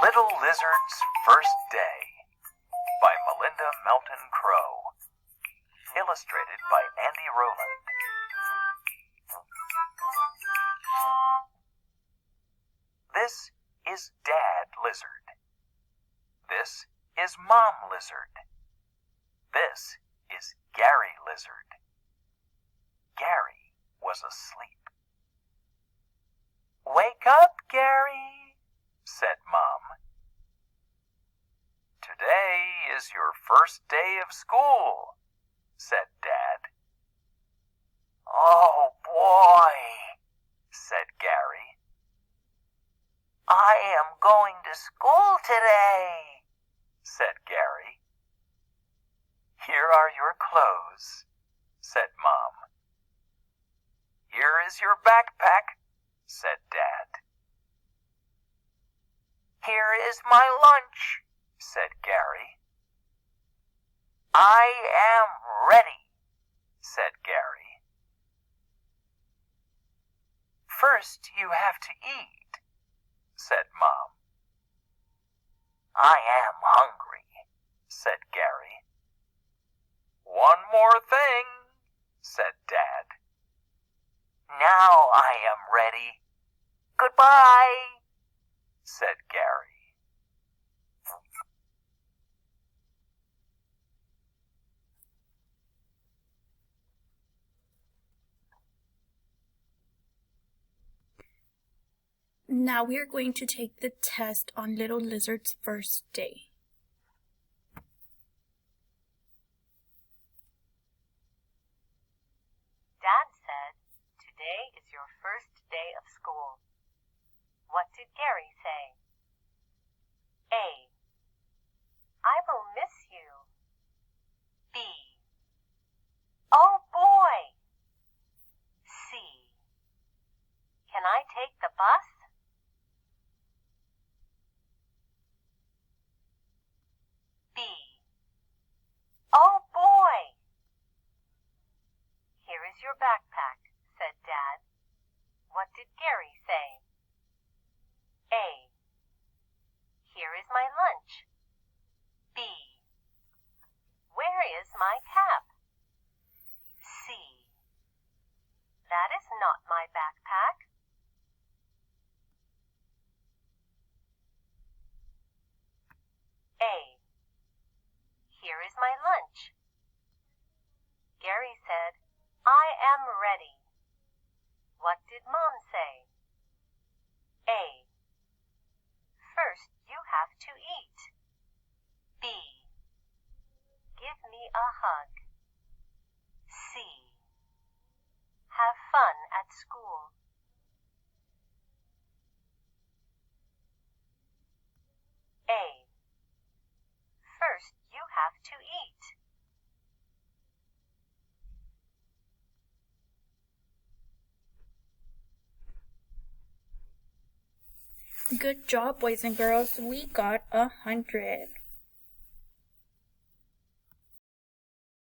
Little Lizard's First Day by Melinda Melton Crow. Illustrated by Andy Rowland. This is Dad Lizard. This is Mom Lizard. This is Gary Lizard. Gary was asleep. "Wake up, Gary," said Mom. "Today is your first day of school," said Dad. "Oh, boy," said Gary. "I am going to school today," said Gary. "Here are your clothes," said Mom. "Here is your backpack," said Dad. "Here is my lunch," said Gary. "I am ready," said Gary. "First you have to eat," said Mom. "I am hungry," said Gary. "One more thing," said Dad. "Now I am ready. Goodbye," said Gary. Now we are going to take the test on Little Lizard's first day. Dad said, "Today is your first day of school." What did Gary say? A. I will miss you. B. Oh boy. C. Can I take the bus? B. Oh boy. Here is your backpack, said Dad. What did Gary say? A. Here is my lunch. B. Where is my cap? C. That is not my backpack. A. Here is my lunch. Gary said, I am ready. What did Mom say? A. First you have to eat. B. Give me a hug. C. Have fun at school. A. First you have to eat. Good job, boys and girls. We got 100.